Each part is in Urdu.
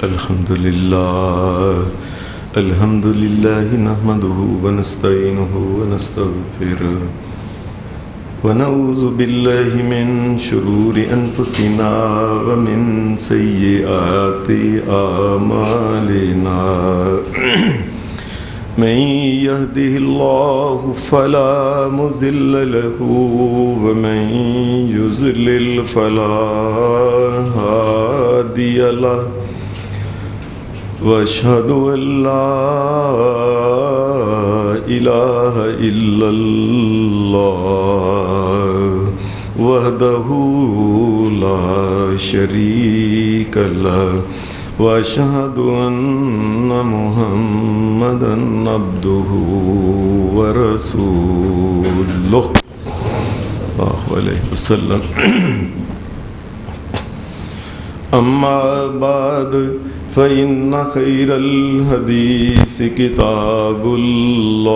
الحمد لله نحمده ونستعينه ونستغفره ونعوذ بالله من شرور أنفسنا ومن سيئات أعمالنا من يهده الله فلا مضل له ومن يضلل فلا هادي له وأشهد أن لا إله إلا الله وحده لا شريك له وأشهد أن محمدًا عبده ورسوله صلى الله عليه وسلم. أما بعد فإن خير الحديث كتاب الله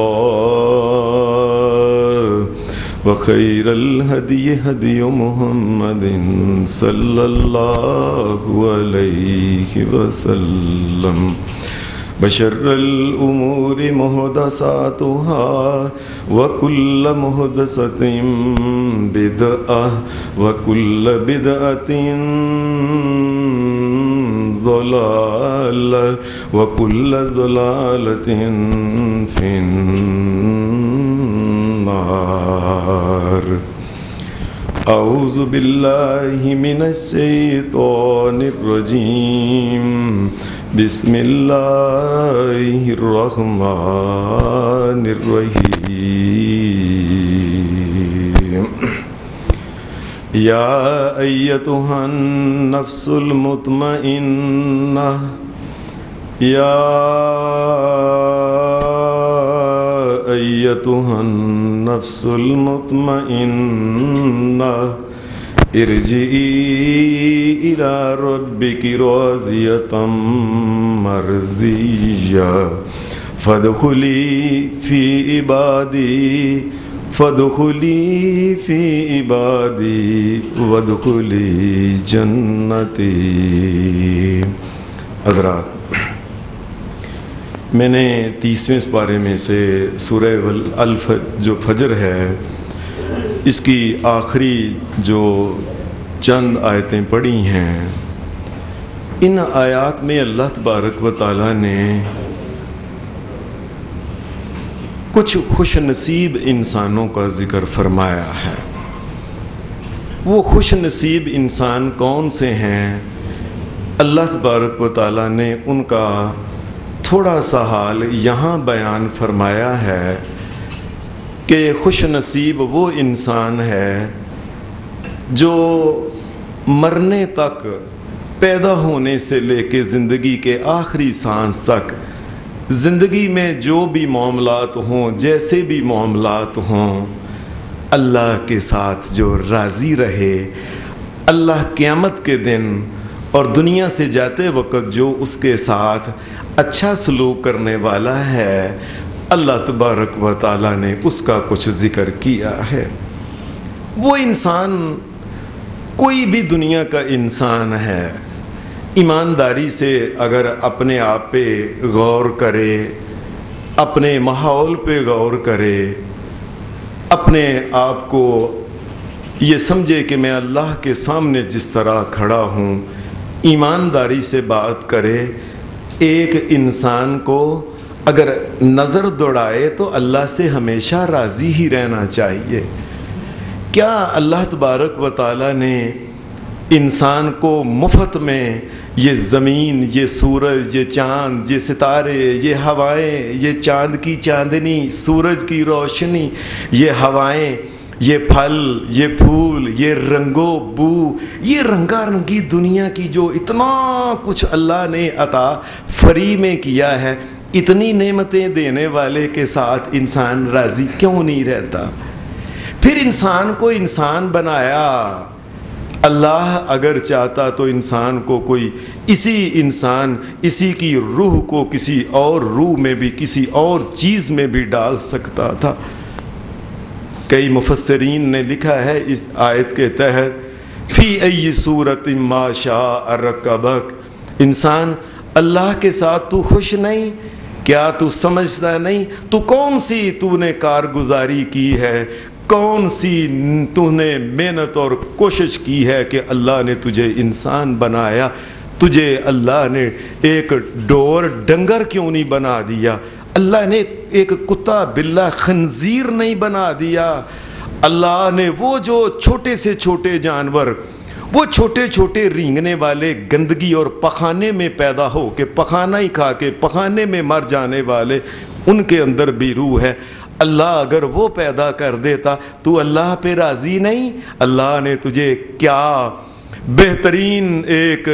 وخير الهدي هدي محمد صلى الله عليه وسلم وشر الأمور محدثاتها وكل محدثة بدعة وكل بدعة ضلالة وكل ضلالة في النار. أعوذ بالله من الشيطان الرجيم. بسم الله الرحمن الرحيم. يا أيتها النفس المطمئنة يا أيتها النفس المطمئنة ارجعي إلى ربك راضية مرضية فادخلي في عبادي وادخلی جنتی. حضرات، میں نے 30ویں پارے میں سے سورہ جو فجر ہے اس کی آخری جو چند آیتیں پڑھی ہیں، ان آیات میں اللہ تبارک و تعالیٰ نے کچھ خوش نصیب انسانوں کا ذکر فرمایا ہے. وہ خوش نصیب انسان کون سے ہیں؟ اللہ تبارک و تعالیٰ نے ان کا تھوڑا سا حال یہاں بیان فرمایا ہے کہ خوش نصیب وہ انسان ہے جو مرنے تک، پیدا ہونے سے لے کے زندگی کے آخری سانس تک، زندگی میں جو بھی معاملات ہوں، جیسے بھی معاملات ہوں، اللہ کے ساتھ جو راضی رہے. اللہ قیامت کے دن اور دنیا سے جاتے وقت جو اس کے ساتھ اچھا سلوک کرنے والا ہے، اللہ تبارک و تعالیٰ نے اس کا کچھ ذکر کیا ہے. وہ انسان کوئی بھی دنیا کا انسان ہے، ایمانداری سے اگر اپنے آپ پہ غور کرے، اپنے ماحول پہ غور کرے، اپنے آپ کو یہ سمجھے کہ میں اللہ کے سامنے جس طرح کھڑا ہوں، ایمانداری سے بات کرے، ایک انسان کو اگر نظر دوڑائے تو اللہ سے ہمیشہ راضی ہی رہنا چاہیے. کیا اللہ تبارک و تعالیٰ نے انسان کو مفت میں یہ زمین، یہ سورج، یہ چاند، یہ ستارے، یہ ہوائیں، یہ چاند کی چاندنی، سورج کی روشنی، یہ ہوائیں، یہ پھل، یہ پھول، یہ رنگ و بو، یہ رنگا رنگی دنیا کی جو اتنا کچھ اللہ نے عطا فری میں کیا ہے، اتنی نعمتیں دینے والے کے ساتھ انسان راضی کیوں نہیں رہتا؟ پھر انسان کو انسان بنایا. اللہ اگر چاہتا تو انسان کو کوئی اسی کی روح کو کسی اور روح میں بھی، کسی اور چیز میں بھی ڈال سکتا تھا. کئی مفسرین نے لکھا ہے اس آیت کے تحت فی ای صورت ما شاء رکبک، انسان اللہ کے ساتھ تو خوش نہیں؟ کیا تو سمجھتا نہیں تو کون سی تو نے کارگزاری کی ہے، کون سی تو نے محنت اور کوشش کی ہے کہ اللہ نے تجھے انسان بنایا؟ تجھے اللہ نے ایک ڈور ڈنگر کیوں نہیں بنا دیا؟ اللہ نے ایک کتا بلہ خنزیر نہیں بنا دیا؟ اللہ نے وہ جو چھوٹے سے چھوٹے جانور، وہ چھوٹے چھوٹے رینگنے والے گندگی اور پخانے میں پیدا ہو کے پخانہ ہی کھا کے پخانے میں مر جانے والے، ان کے اندر بھی روح ہے، اللہ اگر وہ پیدا کر دیتا تو اللہ پہ راضی نہیں؟ اللہ نے تجھے کیا بہترین ایک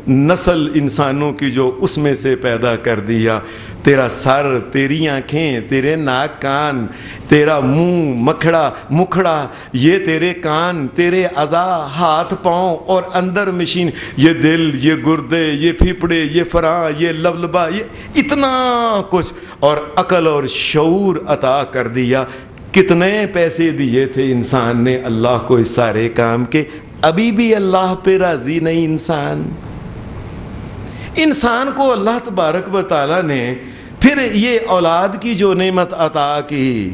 نسل انسانوں کی جو اس میں سے پیدا کر دیا، تیرا سر، تیری آنکھیں، تیرے ناک کان، تیرا منہ مکھڑا، یہ تیرے کان، تیرے اعضاء، ہاتھ پاؤں، اور اندر مشین، یہ دل، یہ گردے، یہ پھیپڑے، یہ فراں، یہ لبلبا، یہ اتنا کچھ، اور عقل اور شعور عطا کر دیا۔ کتنے پیسے دیے تھے انسان نے اللہ کو اس سارے کام کے، ابھی بھی اللہ پہ راضی نہیں انسان۔ انسان کو اللہ تبارک و تعالیٰ نے پھر یہ اولاد کی جو نعمت عطا کی،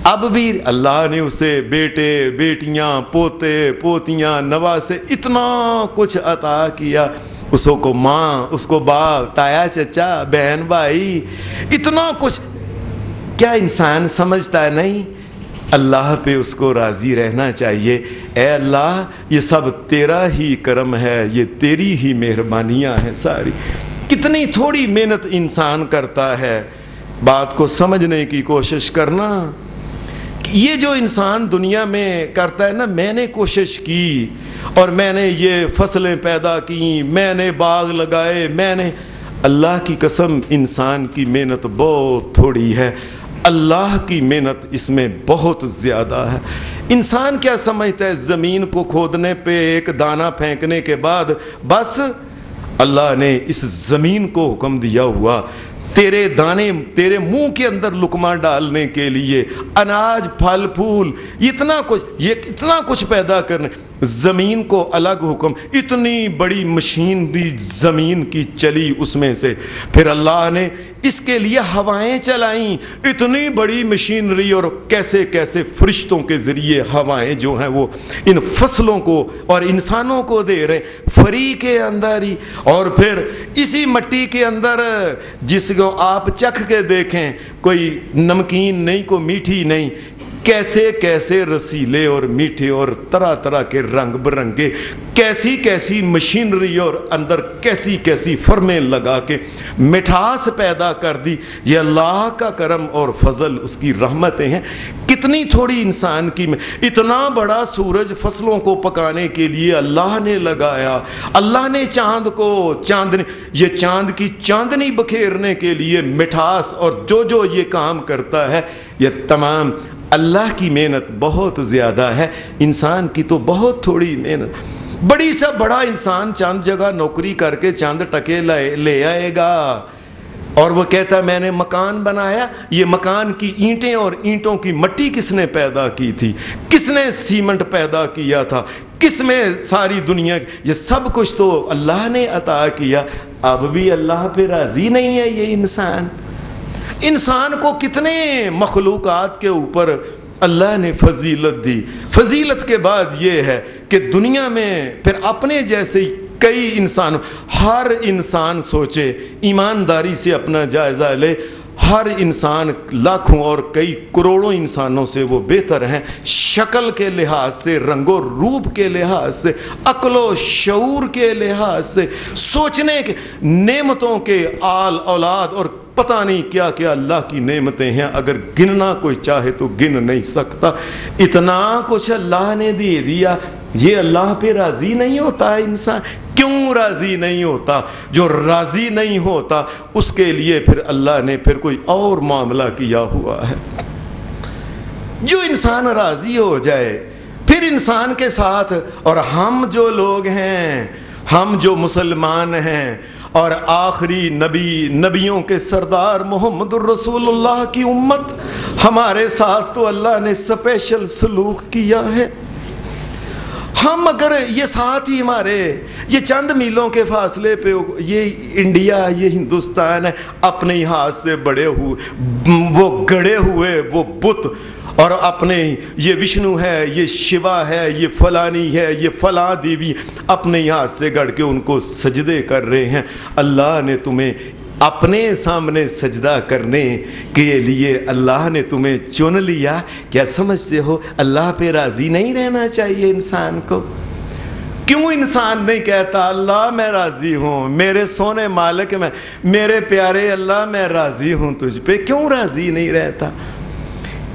اب بھی اللہ نے اسے بیٹے، بیٹیاں، پوتے، پوتیاں، نواسے، اتنا کچھ عطا کیا، اس کو ماں، اس کو باپ، تایا چچا، بہن بھائی، اتنا کچھ۔ کیا انسان سمجھتا ہے نہیں اللہ پہ اس کو راضی رہنا چاہیے؟ اے اللہ یہ سب تیرا ہی کرم ہے، یہ تیری ہی مہربانیاں ہیں ساری۔ کتنی تھوڑی محنت انسان کرتا ہے، بات کو سمجھنے کی کوشش کرنا۔ یہ جو انسان دنیا میں کرتا ہے نا، میں نے کوشش کی اور میں نے یہ فصلیں پیدا کی، میں نے باغ لگائے، میں نے، اللہ کی قسم انسان کی محنت بہت تھوڑی ہے، اللہ کی محنت اس میں بہت زیادہ ہے۔ انسان کیا سمجھتا ہے زمین کو کھودنے پہ ایک دانہ پھینکنے کے بعد بس اللہ نے اس زمین کو حکم دیا ہوا تیرے دانے تیرے منہ کے اندر لقمہ ڈالنے کے لیے، اناج، پھل پھول، اتنا کچھ پیدا کرنے، زمین کو الگ حکم، اتنی بڑی مشین بھی زمین کی چلی اس میں سے، پھر اللہ نے اس کے لیے ہوائیں چلائیں، اتنی بڑی مشینری، اور کیسے کیسے فرشتوں کے ذریعے ہوائیں جو ہیں وہ ان فصلوں کو اور انسانوں کو دے رہے فری کے اندر ہی۔ اور پھر اسی مٹی کے اندر جس کو آپ چکھ کے دیکھیں، کوئی نمکین نہیں، کوئی میٹھی نہیں، کیسے کیسے رسیلے اور میٹھے اور طرح طرح کے رنگ برنگے، کیسی کیسی مشینری اور اندر کیسی کیسی فرمیں لگا کے مٹھاس پیدا کر دی۔ یہ اللہ کا کرم اور فضل، اس کی رحمتیں ہیں۔ کتنی تھوڑی انسان کی، اتنا بڑا سورج فصلوں کو پکانے کے لیے اللہ نے لگایا، اللہ نے چاند کو یہ چاند کی چاندنی بکھیرنے کے لیے مٹھاس، اور جو یہ کام کرتا ہے یہ تمام اللہ کی محنت بہت زیادہ ہے، انسان کی تو بہت تھوڑی محنت۔ بڑی سا بڑا انسان چاند جگہ نوکری کر کے چاند ٹکے لے آئے گا، اور وہ کہتا ہے میں نے مکان بنایا، یہ مکان کی اینٹیں اور اینٹوں کی مٹی کس نے پیدا کی تھی، کس نے سیمنٹ پیدا کیا تھا، کس میں ساری دنیا، یہ سب کچھ تو اللہ نے عطا کیا، اب بھی اللہ پہ راضی نہیں ہے یہ انسان۔ انسان کو کتنے مخلوقات کے اوپر اللہ نے فضیلت دی۔ فضیلت کے بعد یہ ہے کہ دنیا میں پھر اپنے جیسے کئی انسان، ہر انسان سوچے، ایمانداری سے اپنا جائزہ لے، ہر انسان لاکھوں اور کئی کروڑوں انسانوں سے وہ بہتر ہیں، شکل کے لحاظ سے، رنگ و روپ کے لحاظ سے، عقل و شعور کے لحاظ سے، سوچنے کے، نعمتوں کے، آل اولاد اور پتہ نہیں کیا کیا اللہ کی نعمتیں ہیں، اگر گننا کوئی چاہے تو گن نہیں سکتا، اتنا کچھ اللہ نے دے دیا۔ یہ اللہ پہ راضی نہیں ہوتا ہے انسان؟ کیوں راضی نہیں ہوتا؟ جو راضی نہیں ہوتا اس کے لیے پھر اللہ نے پھر کوئی اور معاملہ کیا ہوا ہے۔ جو انسان راضی ہو جائے پھر انسان کے ساتھ، اور ہم جو لوگ ہیں، ہم جو مسلمان ہیں اور آخری نبیوں کے سردار محمد الرسول اللہ کی امت، ہمارے ساتھ تو اللہ نے اسپیشل سلوک کیا ہے۔ ہم اگر یہ ساتھ ہی ہمارے یہ چند میلوں کے فاصلے پہ یہ انڈیا یہ ہندوستان ہے، اپنے ہی ہاتھ سے بڑے ہوئے وہ گڑے ہوئے وہ بت، اور اپنے یہ وشنو ہے، یہ شیوا ہے، یہ فلانی ہے، یہ فلاں دیوی، اپنے ہاتھ سے گڑ کے ان کو سجدے کر رہے ہیں۔ اللہ نے تمہیں اپنے سامنے سجدہ کرنے کے لیے اللہ نے تمہیں چن لیا، کیا سمجھتے ہو اللہ پہ راضی نہیں رہنا چاہیے انسان کو؟ کیوں انسان نہیں کہتا اللہ میں راضی ہوں، میرے سونے مالک میں، میرے پیارے اللہ میں راضی ہوں تجھ پہ؟ کیوں راضی نہیں رہتا؟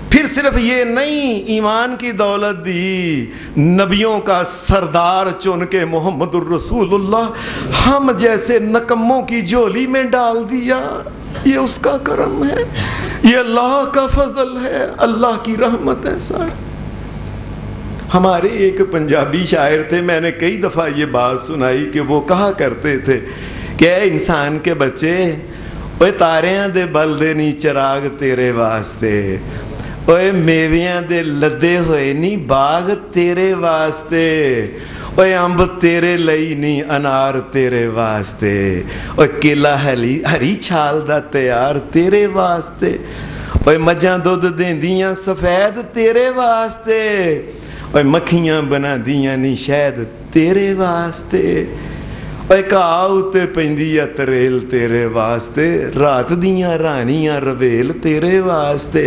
پھر صرف یہ نہیں، ایمان کی دولت دی، نبیوں کا سردار چن کے محمد الرسول اللہ ہم جیسے نکموں کی جھولی میں ڈال دیا۔ یہ اس کا کرم ہے، یہ اللہ کا فضل ہے، اللہ کی رحمت ہے سارا۔ ہمارے ایک پنجابی شاعر تھے، میں نے کئی دفعہ یہ بات سنائی کہ وہ کہا کرتے تھے کہ اے انسان کے بچے، اوے تاریاں دے بلدے نہیں چراغ تیرے واسطے، اوے میویاں دے لدے ہوئے نہیں باغ تیرے واسطے، اوے امب تیرے لئی نہیں انار تیرے واسطے، اوے کیلا ہری چھال دا تیار تیرے واسطے، اوے مجھاں دودھ دیندیاں سفید تیرے واسطے، اوے مکھیاں بنا دیاں نہیں شہد تیرے واسطے، اوے کاؤ تے پیندی تریل تیرے واسطے، رات دیاں رانیاں رویل تیرے واسطے،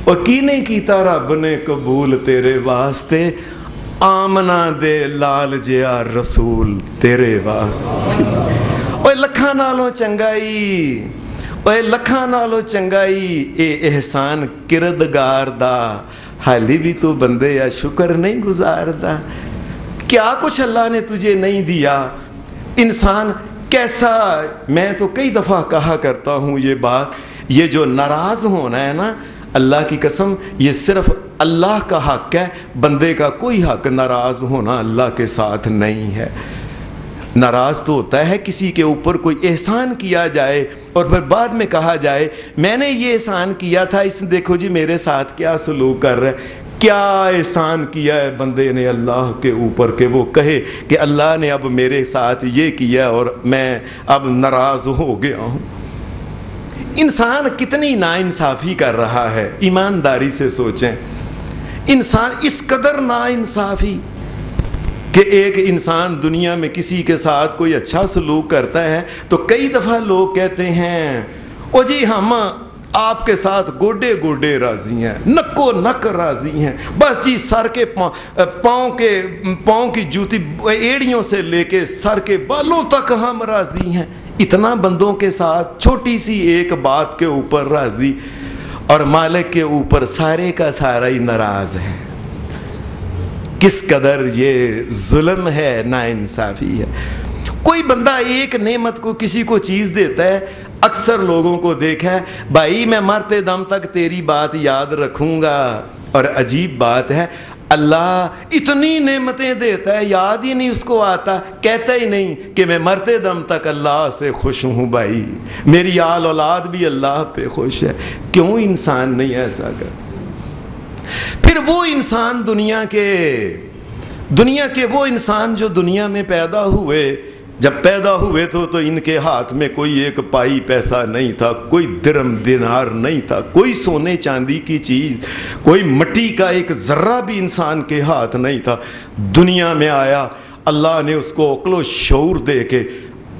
اور کی نہیں کیتا رب نے قبول تیرے واسطے، آمنہ دے لال جیا رسول تیرے واسطے۔ اوے لکھاں نالوں چنگائی، اوے لکھاں نالوں چنگائی اے احسان کردگار دا، حالی بھی تو بندے یا شکر نہیں گزاردا۔ کیا کچھ اللہ نے تجھے نہیں دیا؟ انسان کیسا، میں تو کئی دفعہ کہا کرتا ہوں یہ بات، یہ جو ناراض ہونا ہے نا، اللہ کی قسم یہ صرف اللہ کا حق ہے، بندے کا کوئی حق ناراض ہونا اللہ کے ساتھ نہیں ہے۔ ناراض تو ہوتا ہے کسی کے اوپر کوئی احسان کیا جائے اور پھر بعد میں کہا جائے میں نے یہ احسان کیا تھا، اس دیکھو جی میرے ساتھ کیا سلوک کر رہا ہے۔ کیا احسان کیا ہے بندے نے اللہ کے اوپر کہ وہ کہے کہ اللہ نے اب میرے ساتھ یہ کیا اور میں اب ناراض ہو گیا ہوں۔ انسان کتنی ناانصافی کر رہا ہے، ایمانداری سے سوچیں۔ انسان اس قدر ناانصافی کہ ایک انسان دنیا میں کسی کے ساتھ کوئی اچھا سلوک کرتا ہے تو کئی دفعہ لوگ کہتے ہیں او جی ہم آپ کے ساتھ گوڈے گوڈے راضی ہیں، نکو نک راضی ہیں، بس جی سر کے پاؤں کی جوتی ایڑیوں سے لے کے سر کے بالوں تک ہم راضی ہیں۔ اتنا بندوں کے ساتھ چھوٹی سی ایک بات کے اوپر راضی، اور مالک کے اوپر سارے کا سارا ہی ناراض ہے۔ کس قدر یہ ظلم ہے، ناانصافی ہے۔ کوئی بندہ ایک نعمت کو کسی کو چیز دیتا ہے، اکثر لوگوں کو دیکھا ہے بھائی میں مرتے دم تک تیری بات یاد رکھوں گا، اور عجیب بات ہے اللہ اتنی نعمتیں دیتا ہے یاد ہی نہیں اس کو آتا، کہتا ہی نہیں کہ میں مرتے دم تک اللہ سے خوش ہوں بھائی، میری آل اولاد بھی اللہ پہ خوش ہے۔ کیوں انسان نہیں ایسا کر؟ پھر وہ انسان دنیا کے وہ انسان جو دنیا میں پیدا ہوئے، جب پیدا ہوئے تو ان کے ہاتھ میں کوئی ایک پائی پیسہ نہیں تھا، کوئی درم دینار نہیں تھا، کوئی سونے چاندی کی چیز، کوئی مٹی کا ایک ذرہ بھی انسان کے ہاتھ نہیں تھا۔ دنیا میں آیا، اللہ نے اس کو عقل و شعور دے کے،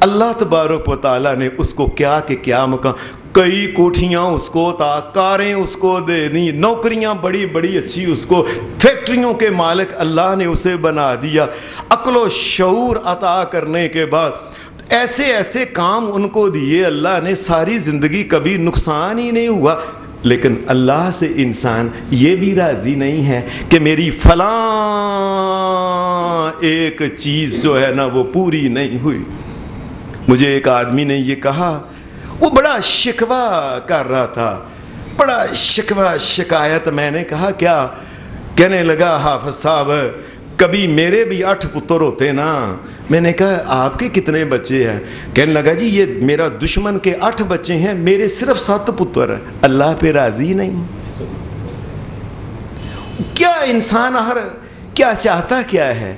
اللہ تبارک و تعالیٰ نے اس کو کیا کہ کیا مقام، کئی کوٹھیاں اس کو تھا، کاریں اس کو دے دی، نوکریاں بڑی بڑی اچھی اس کو، فیکٹریوں کے مالک اللہ نے اسے بنا دیا۔ عقل و شعور عطا کرنے کے بعد ایسے ایسے کام ان کو دیے اللہ نے، ساری زندگی کبھی نقصان ہی نہیں ہوا۔ لیکن اللہ سے انسان یہ بھی راضی نہیں ہے کہ میری فلاں ایک چیز جو ہے نا وہ پوری نہیں ہوئی۔ مجھے ایک آدمی نے یہ کہا، وہ بڑا شکوہ کر رہا تھا، بڑا شکوہ شکایت۔ میں نے کہا کیا؟ کہنے لگا حافظ صاحب کبھی میرے بھی 8 پتر ہوتے نا۔ میں نے کہا آپ کے کتنے بچے ہیں؟ کہنے لگا جی یہ میرا دشمن کے 8 بچے ہیں، میرے صرف 7 پتر ہیں۔ اللہ پہ راضی نہیں؟ کیا چاہتا کیا ہے؟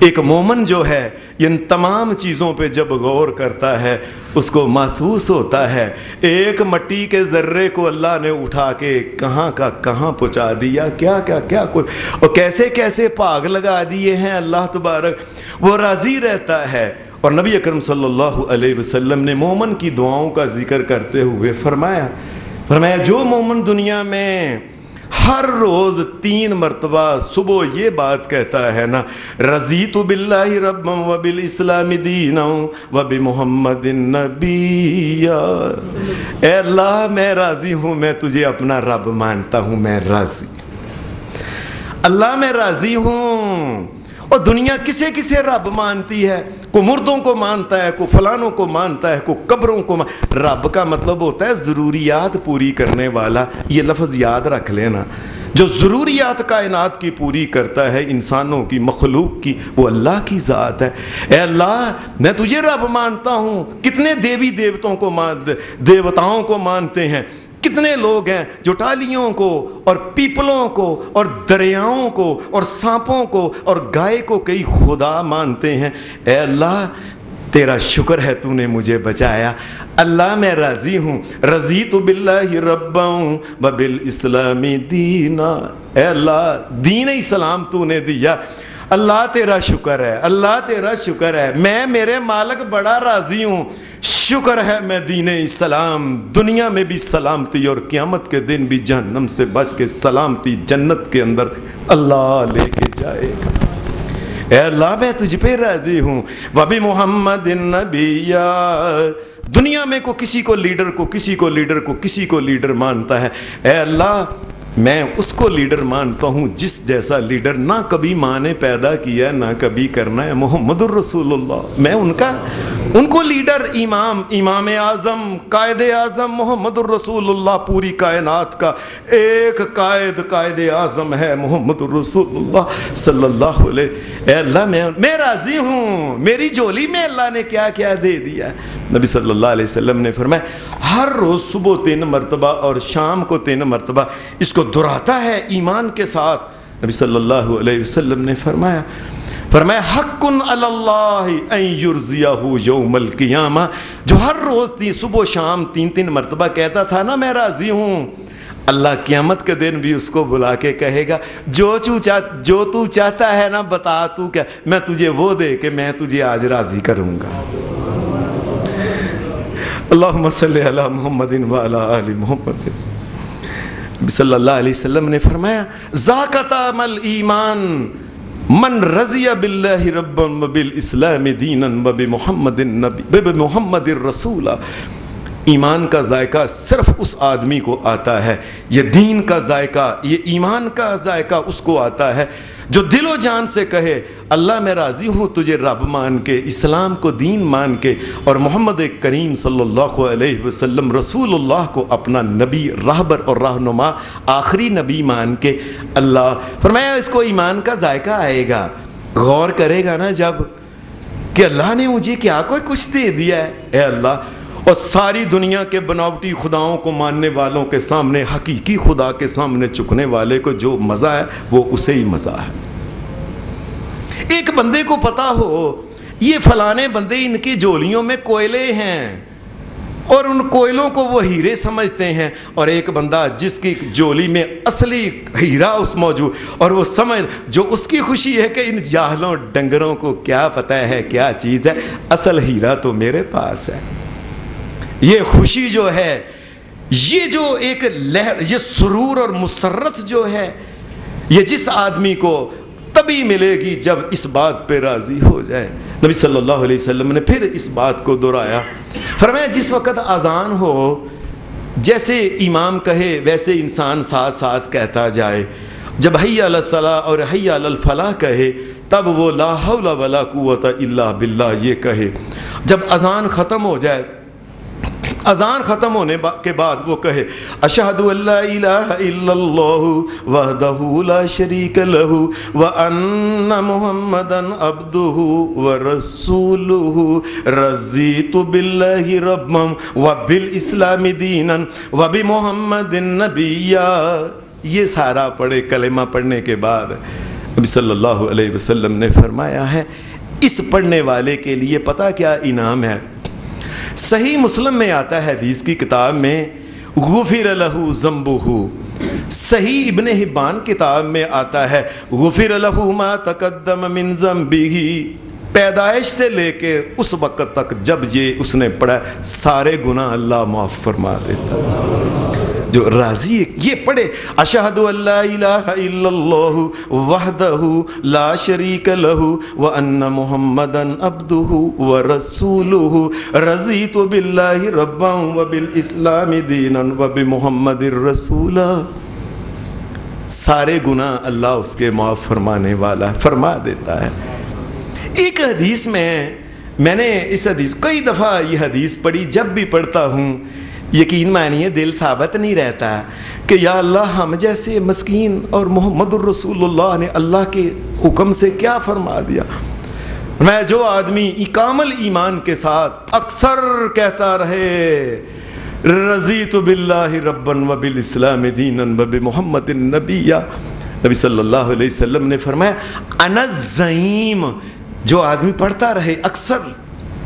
ایک مومن جو ہے ان تمام چیزوں پہ جب غور کرتا ہے اس کو محسوس ہوتا ہے ایک مٹی کے ذرے کو اللہ نے اٹھا کے کہاں کا کہاں پہنچا دیا، کیا کیا کیا اور کیسے کیسے پاگ لگا دیے ہیں اللہ تبارک، وہ راضی رہتا ہے۔ اور نبی اکرم صلی اللہ علیہ وسلم نے مومن کی دعاؤں کا ذکر کرتے ہوئے فرمایا جو مومن دنیا میں ہر روز 3 مرتبہ صبح یہ بات کہتا ہے نا، رضیت باللہ ربا وبالاسلام دینا وبمحمد نبیا، اے اللہ میں راضی ہوں، میں تجھے اپنا رب مانتا ہوں، میں راضی اللہ میں راضی ہوں۔ اور دنیا کسے کسے رب مانتی ہے؟ کو مردوں کو مانتا ہے، کو فلانوں کو مانتا ہے، کو قبروں کو رب کا مطلب ہوتا ہے ضروریات پوری کرنے والا۔ یہ لفظ یاد رکھ لینا، جو ضروریات کائنات کی پوری کرتا ہے، انسانوں کی، مخلوق کی، وہ اللہ کی ذات ہے۔ اے اللہ میں تجھے رب مانتا ہوں۔ کتنے دیوی دیوتوں کو دیوتاؤں کو مانتے ہیں، کتنے لوگ ہیں جو ٹالیوں کو اور پیپلوں کو اور دریاؤں کو اور سانپوں کو اور گائے کو کئی خدا مانتے ہیں۔ اے اللہ تیرا شکر ہے تو نے مجھے بچایا، اللہ میں راضی ہوں۔ رضیت باللہ ربا وبالاسلام دینا، اے اللہ دین اسلام تو نے دیا، اللہ تیرا شکر ہے، اللہ تیرا شکر ہے، میں میرے مالک بڑا راضی ہوں، شکر ہے میں دین اسلام دنیا میں بھی سلامتی اور قیامت کے دن بھی جہنم سے بچ کے سلامتی جنت کے اندر اللہ لے کے جائے گا۔ اے اللہ میں تجھ پہ راضی ہوں۔ وبی محمد النبی، دنیا میں کو کسی کو لیڈر کو کسی کو لیڈر کو کسی کو لیڈر مانتا ہے، اے اللہ میں اس کو لیڈر مانتا ہوں جس جیسا لیڈر نہ کبھی ماں نے پیدا کیا نہ کبھی کرنا ہے، محمد الرسول اللہ۔ میں ان کو لیڈر، امام اعظم، قائد اعظم محمد الرسول اللہ، پوری کائنات کا ایک قائد اعظم ہے محمد الرسول اللہ صلی اللہ علیہ۔ اے اللہ میں راضی ہوں، میری جولی میں اللہ نے کیا کیا دے دیا ہے۔ نبی صلی اللہ علیہ وسلم نے فرمایا ہر روز صبح 3 مرتبہ اور شام کو 3 مرتبہ اس کو دہراتا ہے ایمان کے ساتھ۔ نبی صلی اللہ علیہ وسلم نے فرمایا حق علی اللہ ان یرضیہ یوم القیامہ، جو ہر روز صبح و شام 3 مرتبہ کہتا تھا نا میں راضی ہوں، اللہ قیامت کے دن بھی اس کو بلا کے کہے گا جو تو چاہتا ہے نا بتا تو کیا، میں تجھے وہ دے کہ میں تجھے آج راضی کروں گا۔ اللہم صلی علی محمد وعلی آل محمد۔ صلی اللہ علیہ وسلم نے فرمایا ذاک طعم الایمان من رضی باللہ ربا وبالاسلام دینا وبمحمد الرسول۔ ایمان کا ذائقہ صرف اس آدمی کو آتا ہے، یہ دین کا ذائقہ، یہ ایمان کا ذائقہ اس کو آتا ہے جو دل و جان سے کہے اللہ میں راضی ہوں تجھے رب مان کے، اسلام کو دین مان کے، اور محمد کریم صلی اللہ علیہ وسلم رسول اللہ کو اپنا نبی، راہبر اور رہنما، آخری نبی مان کے۔ اللہ فرمایا اس کو ایمان کا ذائقہ آئے گا، غور کرے گا نا جب کہ اللہ نے مجھے کیا کوئی کچھ دے دیا ہے، اے اللہ۔ اور ساری دنیا کے بناوٹی خداؤں کو ماننے والوں کے سامنے حقیقی خدا کے سامنے چکنے والے کو جو مزہ ہے وہ اسے ہی مزہ ہے۔ ایک بندے کو پتا ہو یہ فلانے بندے ان کی جولیوں میں کوئلے ہیں اور ان کوئلوں کو وہ ہیرے سمجھتے ہیں، اور ایک بندہ جس کی جولی میں اصلی ہیرا اس موجود، اور وہ سمجھ جو اس کی خوشی ہے کہ ان جاہلوں ڈنگروں کو کیا پتہ ہے کیا چیز ہے، اصل ہیرا تو میرے پاس ہے۔ یہ خوشی جو ہے، یہ جو ایک لہر، یہ سرور اور مسرت جو ہے، یہ جس آدمی کو تبھی ملے گی جب اس بات پہ راضی ہو جائے۔ نبی صلی اللہ علیہ وسلم نے پھر اس بات کو دہرایا، فرمایا جس وقت اذان ہو جیسے امام کہے ویسے انسان ساتھ ساتھ کہتا جائے، جب حی علی الصلاۃ اور حی علی الفلاح کہے تب وہ لا حول ولا قوت الا باللہ یہ کہے۔ جب اذان ختم ہو جائے، اذان ختم ہونے کے بعد وہ کہے اشہد ان لا الہ الا اللہ وحدہ لا شریک لہ وان محمدا عبدہ ورسولہ رضیت باللہ ربا وبالاسلام دینا وبمحمد نبیا۔ یہ سارا پڑھے، کلمہ پڑھنے کے بعد نبی صلی اللہ علیہ وسلم نے فرمایا ہے اس پڑھنے والے کے لیے پتہ کیا انعام ہے؟ صحیح مسلم میں آتا ہے حدیث کی کتاب میں غفر لہ ذنبہ، صحیح ابن حبان کتاب میں آتا ہے غفر لہ ما تقدم من ذنبہ، پیدائش سے لے کے اس وقت تک جب یہ اس نے پڑھا سارے گناہ اللہ معاف فرما دیتا ہے۔ جو راضی ہے یہ پڑھے اشہد ان لا الہ الا اللہ وحدہ لا شریک لہ وان محمدا عبدہ ورسولہ رضیت باللہ ربا وبالاسلام دینا وبمحمد رسولا، سارے گناہ اللہ اس کے معاف فرمانے والا فرما دیتا ہے۔ ایک حدیث میں نے اس حدیث کئی دفعہ یہ حدیث پڑھی، جب بھی پڑھتا ہوں یقین مانیے دل ثابت نہیں رہتا کہ یا اللہ ہم جیسے مسکین اور محمد الرسول اللہ نے اللہ کے حکم سے کیا فرما دیا۔ میں جو آدمی کامل ایمان کے ساتھ اکثر کہتا رہے رضیت باللہ ربا وبالاسلام دینا وبمحمد نبیا، نبی صلی اللہ علیہ وسلم نے فرمایا انا الزعیم، جو آدمی پڑھتا رہے اکثر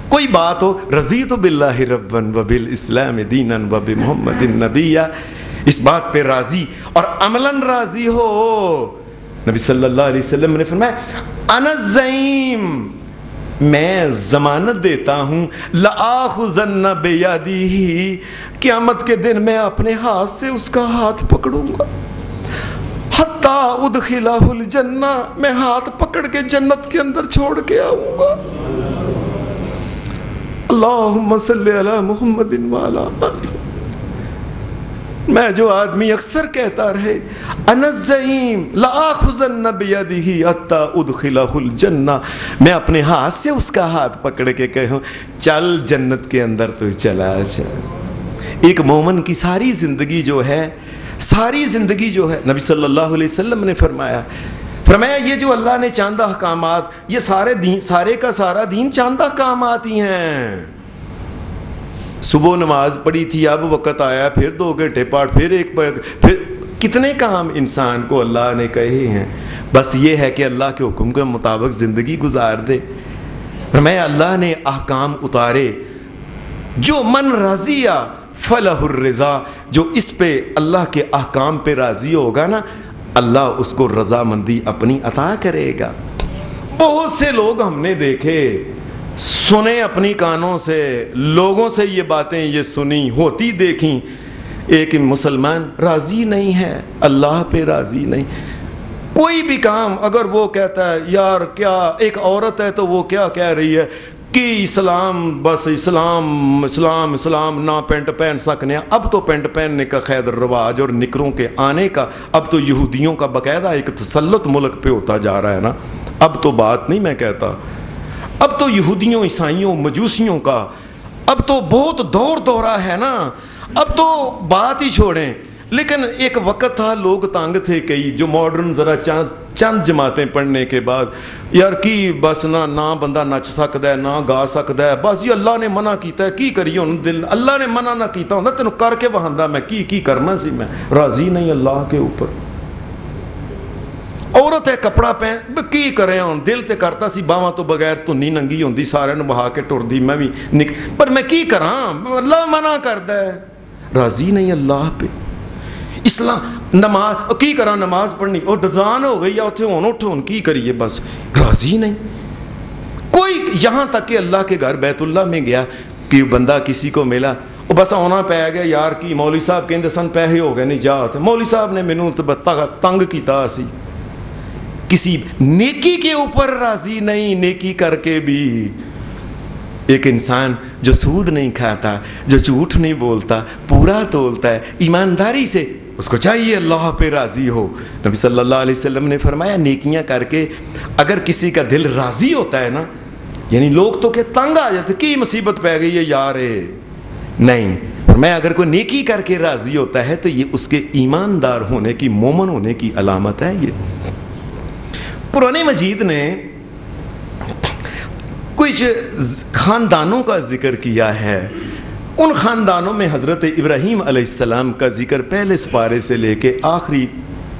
کوئی بات ہو رضیت باللہ ربا وبالاسلام دینا وبمحمد نبیا، اس بات پہ راضی اور عملاً راضی ہو، نبی صلی اللہ علیہ وسلم نے فرمایا انا الزعیم، میں ضمانت دیتا ہوں لآخذن بیدیہ، قیامت کے دن میں اپنے ہاتھ سے اس کا ہاتھ پکڑوں گا، حتی ادخلہ الجنہ، میں ہاتھ پکڑ کے جنت کے اندر چھوڑ کے آؤں گا۔ اللہم صلی علی محمد وعلی آلہ، میں جو آدمی اکثر کہتا رہے انا الزعیم لآخذن بیدہ حتی ادخلہ الجنہ، میں اپنے ہاتھ سے اس کا ہاتھ پکڑ کے کہوں چل جنت کے اندر تو چلا جا۔ ایک مومن کی ساری زندگی جو ہے نبی صلی اللہ علیہ وسلم نے فرمایا یہ جو اللہ نے چاند احکامات، یہ سارے کا سارا دین چاند احکامات ہی ہیں۔ صبح نماز پڑھی تھی، اب وقت آیا پھر 2 گھنٹے پاٹ، پھر کتنے کام انسان کو اللہ نے کہے ہیں، بس یہ ہے کہ اللہ کے حکم کے مطابق زندگی گزار دے۔ فرمایا اللہ نے احکام اتارے، جو من رضیہ فلہ الرضا، جو اس پہ اللہ کے احکام پہ راضی ہوگا نا اللہ اس کو رضامندی اپنی عطا کرے گا۔ بہت سے لوگ ہم نے دیکھے، سنے اپنی کانوں سے، لوگوں سے یہ باتیں یہ سنی ہوتی دیکھیں، ایک مسلمان راضی نہیں ہے، اللہ پہ راضی نہیں۔ کوئی بھی کام اگر وہ کہتا ہے یار کیا، ایک عورت ہے تو وہ کیا کہہ رہی ہے کہ اسلام بس اسلام نہ پینٹ پہن سکنے، اب تو پینٹ پہننے کا خیر رواج اور نکروں کے آنے کا اب تو یہودیوں کا باقاعدہ ایک تسلط ملک پہ ہوتا جا رہا ہے نا، اب تو بات نہیں میں کہتا، اب تو یہودیوں عیسائیوں مجوسیوں کا اب تو بہت دورہ ہے نا، اب تو بات ہی چھوڑیں۔ لیکن ایک وقت تھا لوگ تانگ تھے کئی، جو ماڈرن ذرا چند جماعتیں پڑھنے کے بعد یار کی بس نہ بندہ نچ سکتا ہے نہ گا سکتا ہے، بس یہ اللہ نے منع کیتا ہے کی کریے ہن، دل اللہ نے منع نہ کیتا ہوں تینوں کر کے وہاں میں کی کرنا سی، میں راضی نہیں اللہ کے اوپر۔ عورت ہے کپڑا پہن کی کرے ہوں، دل تے کرتا سی باواں تو بغیر تو نہیں ننگی ہوندی، سارے نوں بہا کے ٹردی میں بھی پر میں کی کراں، اللہ منع کردا ہے، راضی نہیں اللہ پہ۔ اسلام نماز کی کرا، نماز پڑھنی اور ڈزان ہو گئی اتنے ہون کی کریے، بس راضی نہیں کوئی۔ یہاں تک کہ اللہ کے گھر بیت اللہ میں گیا کہ بندہ کسی کو ملا، وہ بس آنا پی گیا یار کی مولوی صاحب کہندے سن پیسے ہو گئے نہیں جا، مولوی صاحب نے مینوں تنگ کیتا سی، کسی نیکی کے اوپر راضی نہیں، نیکی کر کے بھی۔ ایک انسان جو سود نہیں کھاتا، جو جھوٹ نہیں بولتا، پورا تولتا ہے ایمانداری سے، اس کو چاہیے اللہ پہ راضی ہو۔ نبی صلی اللہ علیہ وسلم نے فرمایا نیکیاں کر کے اگر کسی کا دل راضی ہوتا ہے نا، یعنی لوگ تو کہ تنگ آ جاتے کی مصیبت پہ گئی ہے یار نہیں، فرمایا اگر کوئی نیکی کر کے راضی ہوتا ہے تو یہ اس کے ایماندار ہونے کی، مومن ہونے کی علامت ہے۔ یہ قرآن مجید نے کچھ خاندانوں کا ذکر کیا ہے، ان خاندانوں میں حضرت ابراہیم علیہ السلام کا ذکر پہلے سپارے سے لے کے آخری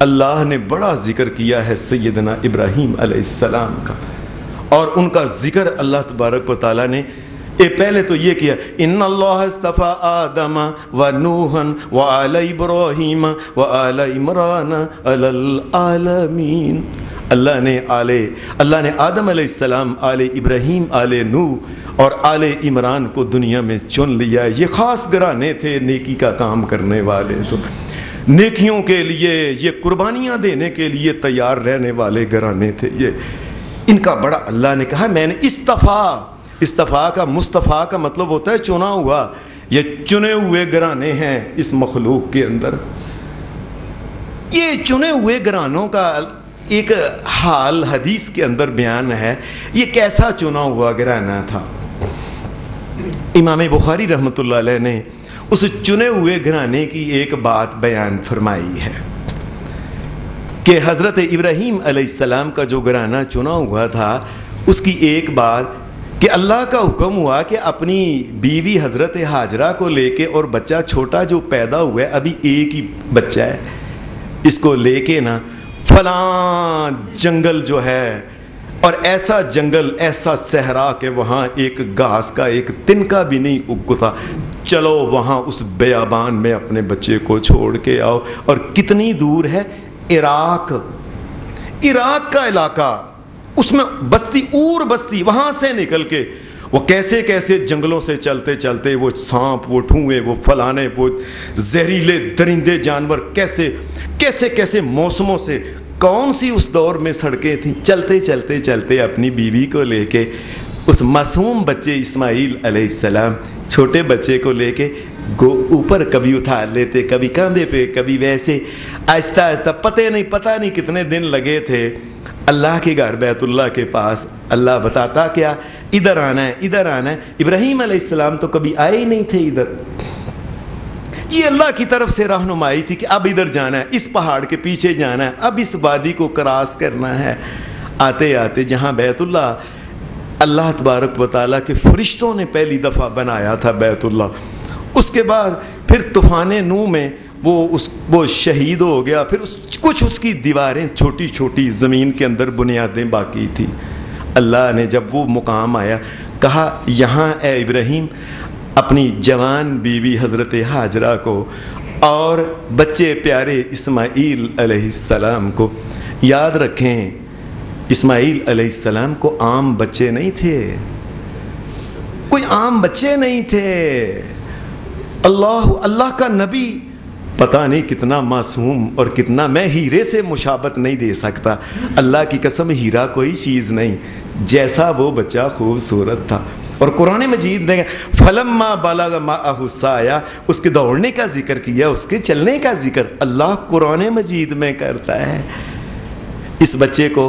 اللہ نے بڑا ذکر کیا ہے سیدنا ابراہیم علیہ السلام کا، اور ان کا ذکر اللہ تبارک و تعالیٰ نے پہلے تو یہ کیا، ان اللہ اصطفیٰ آدم و نوحا و آل ابراہیم و آل عمران علی العالمین۔ اللہ نے آدم علیہ السلام، آل ابراہیم، آل نوح اور آل عمران کو دنیا میں چن لیا۔ یہ خاص گھرانے تھے، نیکی کا کام کرنے والے، تو نیکیوں کے لیے، یہ قربانیاں دینے کے لیے تیار رہنے والے گھرانے تھے۔ یہ ان کا بڑا اللہ نے کہا میں نے استفاء کا، مصطفیٰ کا مطلب ہوتا ہے چنا ہوا، یہ چنے ہوئے گھرانے ہیں اس مخلوق کے اندر۔ یہ چنے ہوئے گھرانوں کا ایک حال حدیث کے اندر بیان ہے، یہ کیسا چنا ہوا گھرانہ تھا۔ امام بخاری رحمۃ اللہ علیہ نے اس چنے ہوئے گھرانے کی ایک بات بیان فرمائی ہے کہ حضرت ابراہیم علیہ السلام کا جو گھرانہ چنا ہوا تھا، اس کی ایک بات کہ اللہ کا حکم ہوا کہ اپنی بیوی حضرت ہاجرہ کو لے کے، اور بچہ چھوٹا جو پیدا ہوا ہے، ابھی ایک ہی بچہ ہے، اس کو لے کے نا فلاں جنگل جو ہے، اور ایسا جنگل، ایسا صحرا کہ وہاں ایک گھاس کا ایک تنکا بھی نہیں اگتا، چلو وہاں اس بیابان میں اپنے بچے کو چھوڑ کے آؤ۔ اور کتنی دور ہے؟ عراق کا علاقہ، اس میں بستی، بستی، وہاں سے نکل کے وہ کیسے کیسے جنگلوں سے چلتے چلتے، وہ سانپ، وہ ٹھوئے، وہ فلانے، وہ زہریلے درندے جانور، کیسے موسموں سے، کون سی اس دور میں سڑکیں تھیں، چلتے اپنی بیوی کو لے کے، اس معصوم بچے اسماعیل علیہ السلام، چھوٹے بچے کو لے کے اوپر کبھی اٹھا لیتے، کبھی کاندھے پہ، کبھی ویسے، آہستہ آہستہ، پتہ نہیں کتنے دن لگے تھے اللہ کے گھر بیت اللہ کے پاس۔ اللہ بتاتا کیا، ادھر آنا ہے۔ ابراہیم علیہ السلام تو کبھی آئے ہی نہیں تھے ادھر، یہ اللہ کی طرف سے رہنمائی تھی کہ اب ادھر جانا ہے، اس پہاڑ کے پیچھے جانا ہے، اب اس وادی کو کراس کرنا ہے۔ آتے جہاں بیت اللہ تبارک و تعالیٰ کے فرشتوں نے پہلی دفعہ بنایا تھا بیت اللہ، اس کے بعد پھر طوفان نوح میں وہ شہید ہو گیا، پھر کچھ اس کی دیواریں چھوٹی چھوٹی زمین کے اندر بنیادیں باقی تھی۔ اللہ نے جب وہ مقام آیا، کہا یہاں اے ابراہیم اپنی جوان بیوی حضرت ہاجرہ کو اور بچے پیارے اسماعیل علیہ السلام کو یاد رکھیں۔ اسماعیل علیہ السلام کو عام بچے نہیں تھے، کوئی عام بچے نہیں تھے، اللہ کا نبی، پتہ نہیں کتنا معصوم اور کتنا، میں ہیرے سے مشابہت نہیں دے سکتا، اللہ کی قسم ہیرا کوئی چیز نہیں، جیسا وہ بچہ خوبصورت تھا۔ اور قرآن مجید نے فلما بلغ معہ السعی، اس کے دوڑنے کا ذکر کیا، اس کے چلنے کا ذکر اللہ قرآن مجید میں کرتا ہے۔ اس بچے کو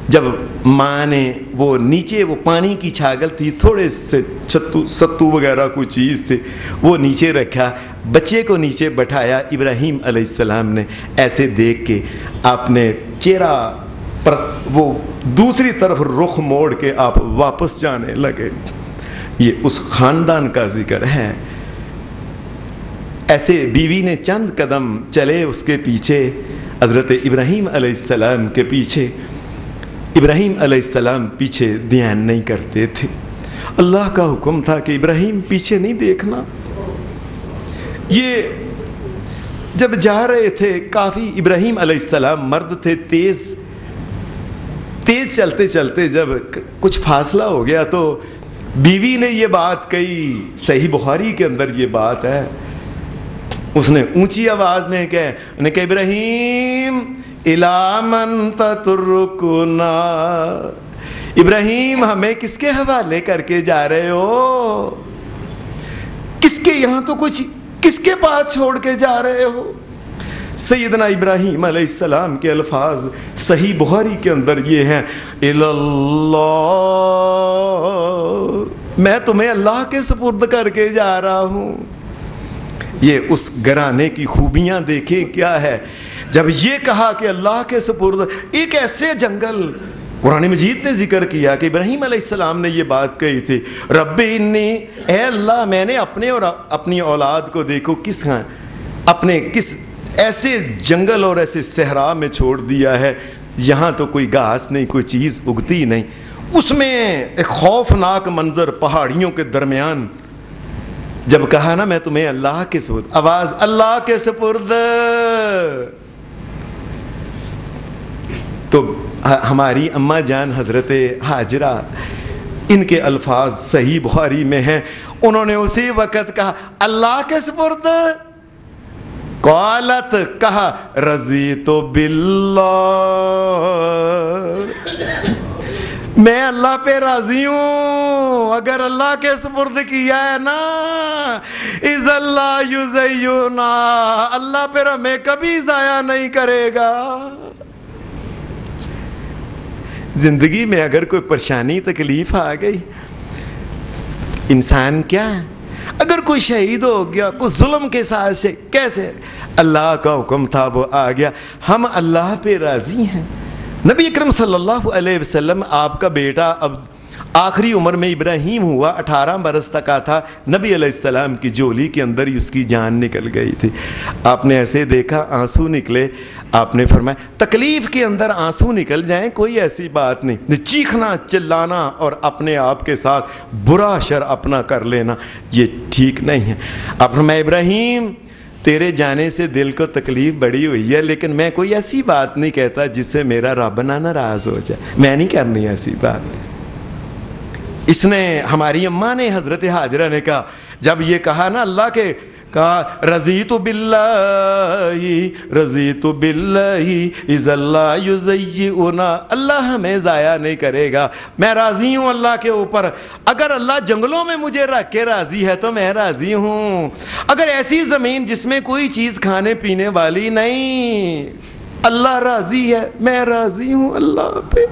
جب ماں نے وہ نیچے، وہ پانی کی چھاگل تھی، تھوڑے سے ستو وغیرہ کوئی چیز تھی، وہ نیچے رکھا، بچے کو نیچے بٹھایا، ابراہیم علیہ السلام نے ایسے دیکھ کے آپ نے چہرہ پر وہ دوسری طرف رخ موڑ کے آپ واپس جانے لگے۔ یہ اس خاندان کا ذکر ہے۔ ایسے بیوی نے چند قدم چلے اس کے پیچھے، حضرت ابراہیم علیہ السلام کے پیچھے۔ ابراہیم علیہ السلام پیچھے دھیان نہیں کرتے تھے، اللہ کا حکم تھا کہ ابراہیم پیچھے نہیں دیکھنا۔ یہ جب جا رہے تھے، کافی ابراہیم علیہ السلام مرد تھے، تیز چلتے چلتے جب کچھ فاصلہ ہو گیا تو بیوی نے یہ بات کہی، صحیح بخاری کے اندر یہ بات ہے، اس نے اونچی آواز میں کہا ابراہیم الی من تترکنا، ابراہیم ہمیں کس کے حوالے کر کے جا رہے ہو، کس کے یہاں تو کچھ، کس کے پاس چھوڑ کے جا رہے ہو۔ سیدنا ابراہیم علیہ السلام کے الفاظ صحیح بخاری کے اندر یہ ہیں، اللہ، میں تمہیں اللہ کے سپرد کر کے جا رہا ہوں۔ یہ اس گھرانے کی خوبیاں دیکھیں کیا ہے، جب یہ کہا کہ اللہ کے سپرد، ایک ایسے جنگل، قرآن مجید نے ذکر کیا کہ ابراہیم علیہ السلام نے یہ بات کہی تھی، رب انی، اے اللہ میں نے اپنے اور اپنی اولاد کو دیکھو کس ایسے جنگل اور ایسے صحرا میں چھوڑ دیا ہے، یہاں تو کوئی گھاس نہیں، کوئی چیز اگتی نہیں، اس میں ایک خوفناک منظر پہاڑیوں کے درمیان جب کہا نا میں تمہیں اللہ کے سپرد، آواز اللہ کے سپرد، تو ہماری اماں جان حضرت ہاجرہ، ان کے الفاظ صحیح بخاری میں ہیں، انہوں نے اسی وقت کہا اللہ کے سپرد، قالت کہا رضیت باللہ، میں اللہ پہ راضی ہوں، اگر اللہ کے سپرد کیا ہے نا، اذ اللہ یزینا، اللہ پھر ہمیں کبھی ضائع نہیں کرے گا۔ زندگی میں اگر کوئی پریشانی تکلیف آ گئی، انسان کیا ہے، اگر کوئی شہید ہو گیا، کوئی ظلم کے ساتھ سے، کیسے اللہ کا حکم تھا وہ آ گیا، ہم اللہ پہ راضی ہیں۔ نبی اکرم صلی اللہ علیہ وسلم، آپ کا بیٹا اب آخری عمر میں ابراہیم ہوا، 18 برس تک کا تھا، نبی علیہ السلام کی جولی کے اندر ہی اس کی جان نکل گئی تھی۔ آپ نے ایسے دیکھا، آنسو نکلے، آپ نے فرمایا تکلیف کے اندر آنسو نکل جائیں کوئی ایسی بات نہیں، چیخنا چلانا اور اپنے آپ کے ساتھ برا شر اپنا کر لینا یہ ٹھیک نہیں ہے۔ آپ فرمایا ابراہیم تیرے جانے سے دل کو تکلیف بڑی ہوئی ہے، لیکن میں کوئی ایسی بات نہیں کہتا جس سے میرا رب نہ ناراض ہو جائے، میں نہیں کرنی ایسی بات۔ اس نے، ہماری اماں نے، حضرت ہاجرہ نے کہا، جب یہ کہا نا اللہ کے، کہا رضیت باللہ رضیت باللہ اذ اللہ یضیعنا، اللہ ہمیں ضائع نہیں کرے گا، میں راضی ہوں اللہ کے اوپر، اگر اللہ جنگلوں میں مجھے رکھ کے راضی ہے تو میں راضی ہوں، اگر ایسی زمین جس میں کوئی چیز کھانے پینے والی نہیں، اللہ راضی ہے، میں راضی ہوں اللہ پہ۔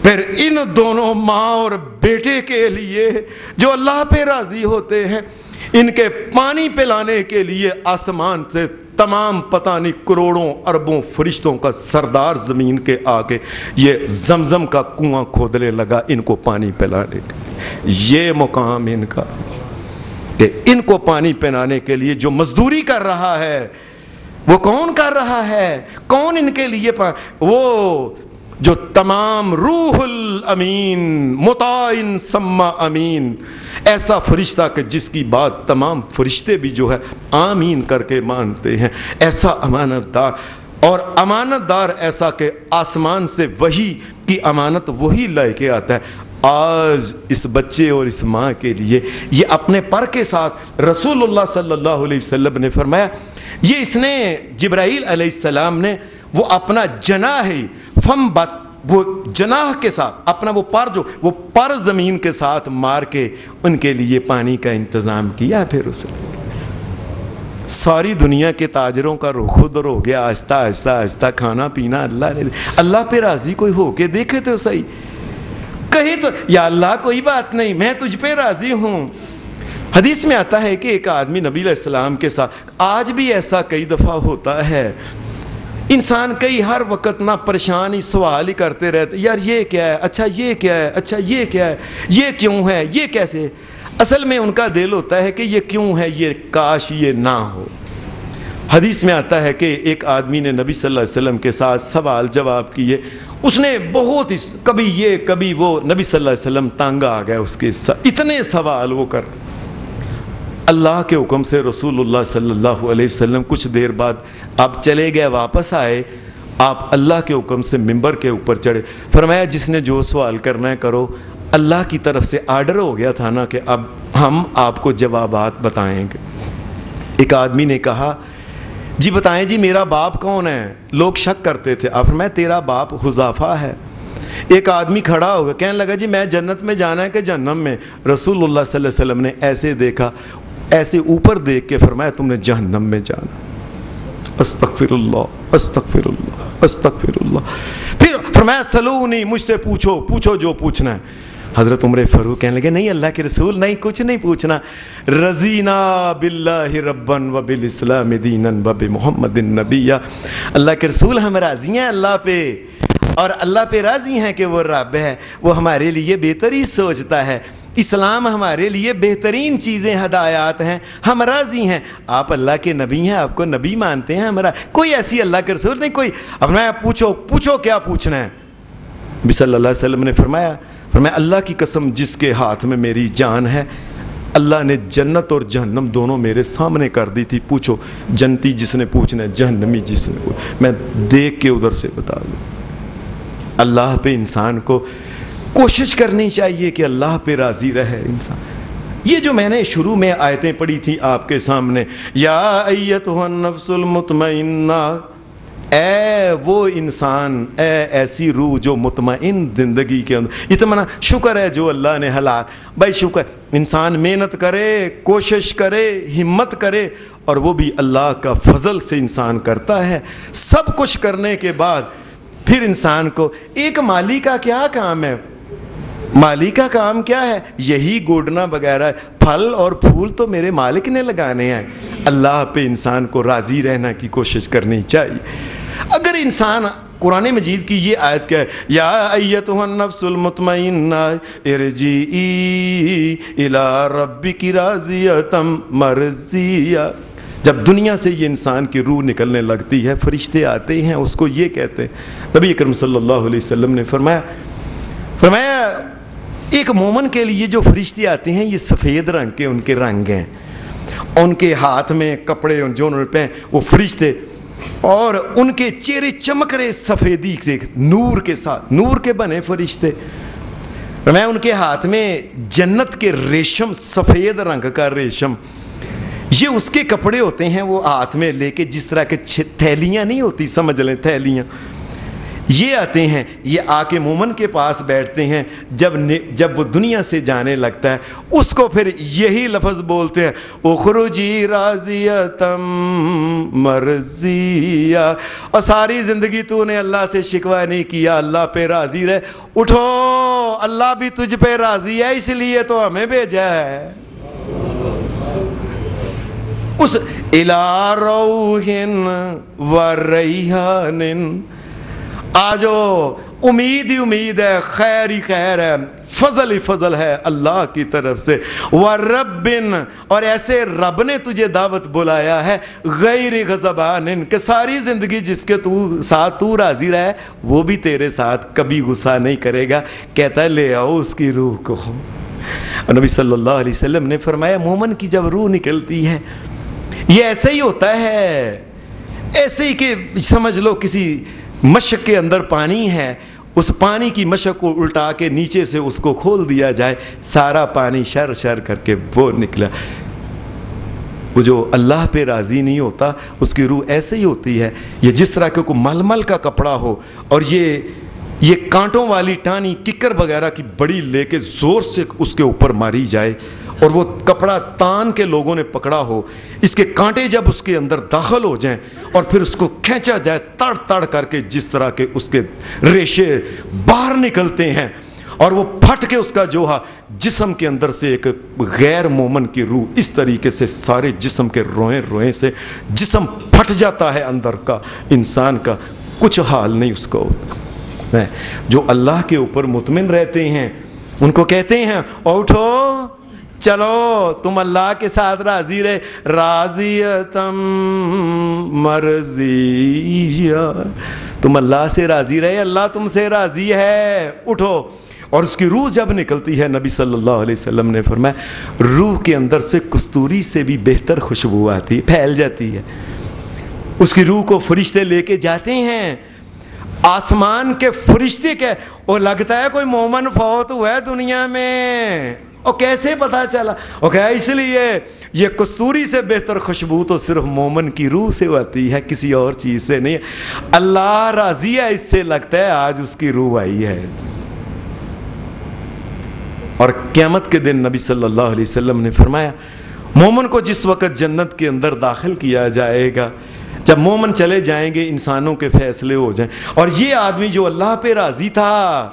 پھر ان دونوں ماں اور بیٹے کے لیے جو اللہ پہ راضی ہوتے ہیں، ان کے پانی پلانے کے لیے آسمان سے تمام پتہ نہیں کروڑوں اربوں فرشتوں کا سردار زمین کے آگے یہ زمزم کا کنواں کھودنے لگا ان کو پانی پلانے کے لیے۔ یہ مقام ان کا کہ ان کو پانی پلانے کے لیے جو مزدوری کر رہا ہے وہ کون کر رہا ہے؟ کون ان کے لیے وہ جو تمام روح الامین مطاع ثم امین، ایسا فرشتہ کہ جس کی بات تمام فرشتے بھی جو ہے آمین کر کے مانتے ہیں، ایسا امانت دار، اور امانت دار ایسا کہ آسمان سے وحی کی امانت وہی لے کے آتا ہے۔ آج اس بچے اور اس ماں کے لیے یہ اپنے پر کے ساتھ رسول اللہ صلی اللہ علیہ وسلم نے فرمایا، یہ اس نے جبرائیل علیہ السلام نے وہ اپنا جناح فم بس، وہ جناح کے ساتھ اپنا وہ پر زمین کے ساتھ مار کے ان کے لیے پانی کا انتظام کیا۔ پھر اسے ساری دنیا کے تاجروں کا رخ خود ہو گیا، آہستہ آہستہ آہستہ کھانا پینا اللہ پہ راضی کوئی ہو کے دیکھے تو صحیح، کہے تو یا اللہ کوئی بات نہیں میں تجھ پہ راضی ہوں۔ حدیث میں آتا ہے کہ ایک آدمی نبی علیہ السلام کے ساتھ، آج بھی ایسا کئی دفعہ ہوتا ہے، انسان کئی ہر وقت نہ پریشانی سوال ہی کرتے رہتے، یار یہ کیا ہے، اچھا یہ کیا ہے، اچھا یہ کیا ہے، یہ کیوں ہے، یہ کیسے۔ اصل میں ان کا دل ہوتا ہے کہ یہ کیوں ہے، یہ کاش یہ نہ ہو۔ حدیث میں آتا ہے کہ ایک آدمی نے نبی صلی اللہ علیہ وسلم کے ساتھ سوال جواب کیے، اس نے بہت ہی کبھی یہ کبھی وہ، نبی صلی اللہ علیہ وسلم تنگ آ گئے اس کے ساتھ، اتنے سوال وہ کر۔ اللہ کے حکم سے رسول اللہ صلی اللہ علیہ وسلم کچھ دیر بعد آپ چلے گئے، واپس آئے، آپ اللہ کے حکم سے ممبر کے اوپر چڑھے، فرمایا جس نے جو سوال کرنا ہے کرو، اللہ کی طرف سے آرڈر ہو گیا تھا نا کہ اب ہم آپ کو جوابات بتائیں گے۔ ایک آدمی نے کہا جی بتائیں جی میرا باپ کون ہے؟ لوگ شک کرتے تھے، آپ فرمایا تیرا باپ حذیفہ ہے۔ ایک آدمی کھڑا ہوگا کہنے لگا جی میں جنت میں جانا ہے کہ جہنم میں؟ رسول اللہ صلی اللہ علیہ وسلم نے ایسے دیکھا، ایسے اوپر دیکھ کے فرمایا تم نے جہنم میں جانا۔ استغفر اللہ استغفر اللہ استغفر اللہ۔ پھر فرمایا سلونی، مجھ سے پوچھو جو پوچھنا ہے۔ حضرت عمر فاروق کہنے لگے نہیں اللہ کے رسول، نہیں کچھ نہیں پوچھنا، رضینا باللہ ربا و بالاسلام دینا و بمحمد نبیا، اللہ کے رسول ہم راضی ہیں اللہ پہ، اور اللہ پہ راضی ہیں کہ وہ رب ہے، وہ ہمارے لیے بہتر ہی سوچتا ہے، اسلام ہمارے لیے بہترین چیزیں ہدایات ہیں، ہم راضی ہیں۔ آپ اللہ کے نبی ہیں، آپ کو نبی مانتے ہیں، ہمارا کوئی ایسی اللہ کے رسول نہیں، کوئی اپنا پوچھو کیا پوچھنا ہے۔ نبی صلی اللہ علیہ وسلم نے فرمایا اللہ کی قسم جس کے ہاتھ میں میری جان ہے، اللہ نے جنت اور جہنم دونوں میرے سامنے کر دی تھی، پوچھو۔ جنتی جس نے پوچھنا ہے، جہنمی جس نے میں دیکھ کے ادھر سے بتا دوں۔ اللہ پہ انسان کو کوشش کرنی چاہیے کہ اللہ پہ راضی رہے انسان۔ یہ جو میں نے شروع میں آیتیں پڑھی تھیں آپ کے سامنے، یا ایتھا النفس المطمئنہ، اے وہ انسان، اے ایسی روح جو مطمئن زندگی کے اندر، اطمینان، شکر ہے جو اللہ نے حالات، بھائی شکر، انسان محنت کرے، کوشش کرے، ہمت کرے، اور وہ بھی اللہ کا فضل سے انسان کرتا ہے۔ سب کچھ کرنے کے بعد پھر انسان کو ایک مالی کا کیا کام ہے؟ مالی کا کام کیا ہے؟ یہی گوڈنا وغیرہ، پھل اور پھول تو میرے مالک نے لگانے ہیں۔ اللہ پہ انسان کو راضی رہنا کی کوشش کرنی چاہیے۔ اگر انسان قرآن مجید کی یہ آیت کہے، یا ایتھا النفس المطمئنہ ارجعی الی ربک راضیۃ مرضیہ، جب دنیا سے یہ انسان کی روح نکلنے لگتی ہے، فرشتے آتے ہیں اس کو یہ کہتے ہیں۔ نبی اکرم صلی اللہ علیہ وسلم نے فرمایا ایک مومن کے لیے جو فرشتے آتے ہیں یہ سفید رنگ کے ان کے رنگ ہیں، ان کے ہاتھ میں کپڑے جو انہوں نے پہنے وہ فرشتے، اور ان کے چہرے چمک رہے سفیدی سے، نور کے ساتھ، نور کے بنے فرشتے۔ میں ان کے ہاتھ میں جنت کے ریشم، سفید رنگ کا ریشم، یہ اس کے کپڑے ہوتے ہیں، وہ ہاتھ میں لے کے جس طرح کے تھیلیاں نہیں ہوتی، سمجھ لیں تھیلیاں، یہ آتے ہیں، یہ آ کے مومن کے پاس بیٹھتے ہیں۔ جب وہ دنیا سے جانے لگتا ہے اس کو پھر یہی لفظ بولتے ہیں، اخرجی راضیۃ مرضیہ، اور ساری زندگی تو نے اللہ سے شکوہ نہیں کیا، اللہ پہ راضی رہ، اٹھو، اللہ بھی تجھ پہ راضی ہے، اس لیے تو ہمیں بھیجا ہے۔ اس الی روح و ریحان، آجو امید ہی امید ہے، خیر ہی خیر ہے، فضل ہی فضل ہے اللہ کی طرف سے، وَرَبٍ، اور ایسے رب نے تجھے دعوت بلایا ہے، غیر غضبان، کہ ساری زندگی جس کے ساتھ تو راضی رہے وہ بھی تیرے ساتھ کبھی غصہ نہیں کرے گا، کہتا ہے لے آؤ اس کی روح کو۔ اور نبی صلی اللہ علیہ وسلم نے فرمایا مومن کی جب روح نکلتی ہے یہ ایسے ہی ہوتا ہے، ایسے ہی کہ سمجھ لو کسی مشق کے اندر پانی ہے، اس پانی کی مشق کو الٹا کے نیچے سے اس کو کھول دیا جائے، سارا پانی شر شر کر کے وہ نکلا۔ وہ جو اللہ پہ راضی نہیں ہوتا اس کی روح ایسے ہی ہوتی ہے، یہ جس طرح کہ کوئی ململ کا کپڑا ہو اور یہ کانٹوں والی ٹانی ککر وغیرہ کی بڑی لے کے زور سے اس کے اوپر ماری جائے اور وہ کپڑا تان کے لوگوں نے پکڑا ہو، اس کے کانٹے جب اس کے اندر داخل ہو جائیں اور پھر اس کو کھینچا جائے تڑ تڑ کر کے، جس طرح کے اس کے ریشے باہر نکلتے ہیں اور وہ پھٹ کے اس کا جوہا جسم کے اندر سے ایک غیر مومن کی روح اس طریقے سے سارے جسم کے روئیں روئیں سے جسم پھٹ جاتا ہے اندر کا انسان کا، کچھ حال نہیں اس کو ہوتا۔ جو اللہ کے اوپر مطمئن رہتے ہیں ان کو کہتے ہیں اٹھو چلو تم اللہ کے ساتھ راضی رہے، راضیۃ مرضیہ، تم اللہ سے راضی رہے، اللہ تم سے راضی ہے، اٹھو۔ اور اس کی روح جب نکلتی ہے، نبی صلی اللہ علیہ وسلم نے فرمایا روح کے اندر سے کستوری سے بھی بہتر خوشبو آتی، پھیل جاتی ہے۔ اس کی روح کو فرشتے لے کے جاتے ہیں، آسمان کے فرشتے کے، وہ لگتا ہے کوئی مومن فوت ہوا ہے دنیا میں، اور کیسے پتا چلا؟ اور کہا اس لیے یہ کستوری سے بہتر خوشبو تو صرف مومن کی روح سے ہوتی ہے، کسی اور چیز سے نہیں۔ اللہ راضی ہے اس سے، لگتا ہے آج اس کی روح آئی ہے۔ اور قیامت کے دن نبی صلی اللہ علیہ وسلم نے فرمایا مومن کو جس وقت جنت کے اندر داخل کیا جائے گا، جب مومن چلے جائیں گے انسانوں کے فیصلے ہو جائیں، اور یہ آدمی جو اللہ پہ راضی تھا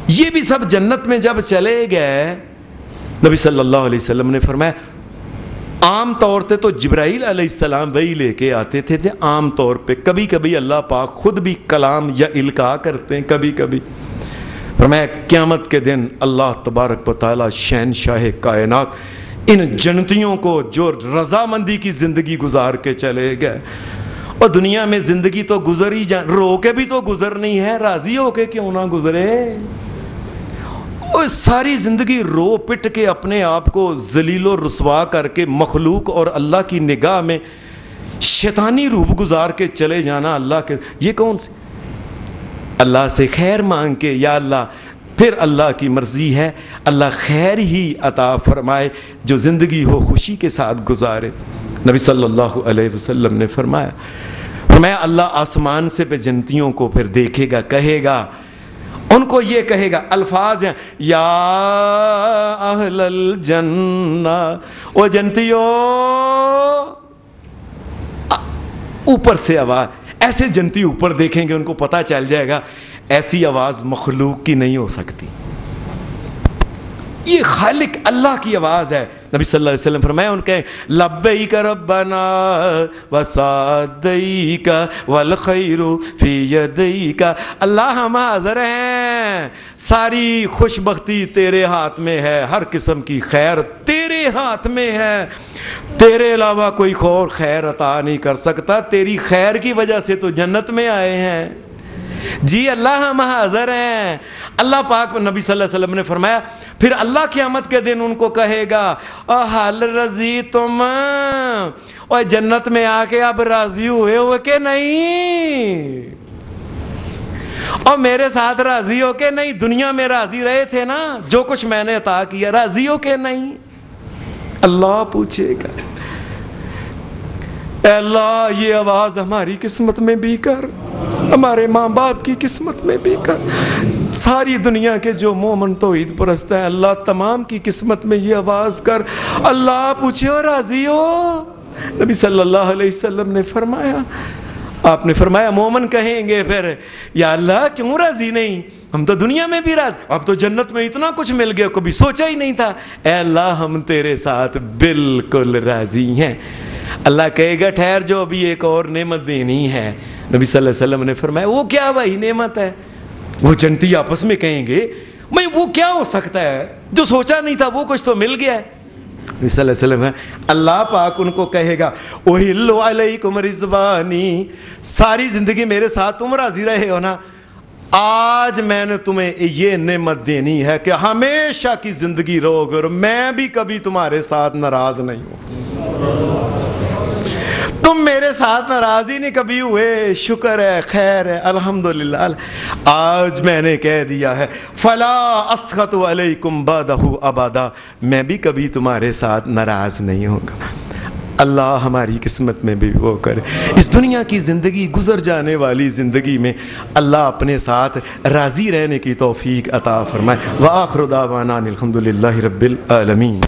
یہ بھی سب جنت میں جب چلے گئے، نبی صلی اللہ علیہ وسلم نے فرمایا عام طور پہ تو جبرائیل علیہ السلام وہی لے کے آتے تھے عام طور پہ، کبھی کبھی اللہ پاک خود بھی کلام یا القاء کرتے ہیں کبھی کبھی، فرمایا قیامت کے دن اللہ تبارک و تعالی شہنشاہ کائنات ان جنتیوں کو جو رضامندی کی زندگی گزار کے چلے گئے، اور دنیا میں زندگی تو گزر ہی رو کے بھی تو گزرنی ہے، راضی ہو کے کیوں نہ گزرے؟ اور ساری زندگی رو پٹ کے اپنے آپ کو ذلیل و رسوا کر کے مخلوق اور اللہ کی نگاہ میں شیطانی روح گزار کے چلے جانا، اللہ کے یہ کون سی؟ اللہ سے خیر مانگ کے، یا اللہ، پھر اللہ کی مرضی ہے اللہ خیر ہی عطا فرمائے، جو زندگی ہو خوشی کے ساتھ گزارے۔ نبی صلی اللہ علیہ وسلم نے فرمایا اللہ آسمان سے پہ جنتیوں کو پھر دیکھے گا، کہے گا، ان کو یہ کہے گا، الفاظ ہیں، یا اہل الجنہ، او جنتیوں، اوپر سے آواز، ایسے جنتی اوپر دیکھیں گے، ان کو پتہ چل جائے گا ایسی آواز مخلوق کی نہیں ہو سکتی، یہ خالق اللہ کی آواز ہے۔ نبی صلی اللہ علیہ وسلم فرمایا، ان کے لبیک ربنا وسعدیک والخیر فی یدیک، اللہ ہم حاضر ہیں، ساری خوش بختی تیرے ہاتھ میں ہے، ہر قسم کی خیر تیرے ہاتھ میں ہے، تیرے علاوہ کوئی اور خیر عطا نہیں کر سکتا، تیری خیر کی وجہ سے تو جنت میں آئے ہیں، جی اللہ ہم حاضر ہیں۔ اللہ پاک نبی صلی اللہ علیہ وسلم نے فرمایا، پھر اللہ قیامت کے دن ان کو کہے گا، حل رضی تم، اور جنت میں آ کے اب راضی ہوئے کہ نہیں، اور میرے ساتھ راضی ہو کہ نہیں، دنیا میں راضی رہے تھے نا، جو کچھ میں نے عطا کیا، راضی ہو کہ نہیں؟ اللہ پوچھے گا، اے اللہ یہ آواز ہماری قسمت میں بھی کر، ہمارے ماں باپ کی قسمت میں بھی کر، ساری دنیا کے جو مومن توحید پرست ہیں اللہ تمام کی قسمت میں یہ آواز کر۔ اللہ پوچھے ہو راضی ہو؟ نبی صلی اللہ علیہ وسلم نے فرمایا، آپ نے فرمایا مومن کہیں گے پھر، یا اللہ کیوں راضی نہیں، ہم تو دنیا میں بھی راضی، اب تو جنت میں اتنا کچھ مل گیا کبھی سوچا ہی نہیں تھا، اے اللہ ہم تیرے ساتھ بالکل راضی ہیں۔ اللہ کہے گا ٹھہر جو ابھی ایک اور نعمت دینی ہے۔ نبی صلی اللہ علیہ وسلم نے فرمایا وہ کیا بھائی نعمت ہے؟ وہ جنتی آپس میں کہیں گے میں وہ کیا ہو سکتا ہے جو سوچا نہیں تھا، وہ کچھ تو مل گیا ہے۔ نبی صلی اللہ علیہ وسلم اللہ پاک ان کو کہے گا احل علیکم رضوانی، ساری زندگی میرے ساتھ تم راضی رہے ہو نا، آج میں نے تمہیں یہ نعمت دینی ہے کہ ہمیشہ کی زندگی رہو گے اور میں بھی کبھی تمہارے ساتھ ناراض نہیں ہوں، تم میرے ساتھ ناراض ہی نہیں کبھی ہوئے، شکر ہے، خیر ہے، الحمدللہ، آج میں نے کہہ دیا ہے فلا اسخط علیکم بعدہ ابدا، میں بھی کبھی تمہارے ساتھ ناراض نہیں ہوں گا۔ اللہ ہماری قسمت میں بھی وہ کرے، اس دنیا کی زندگی گزر جانے والی زندگی میں اللہ اپنے ساتھ راضی رہنے کی توفیق عطا فرمائے۔ وآخر دعوانا الحمدللہ رب العالمین۔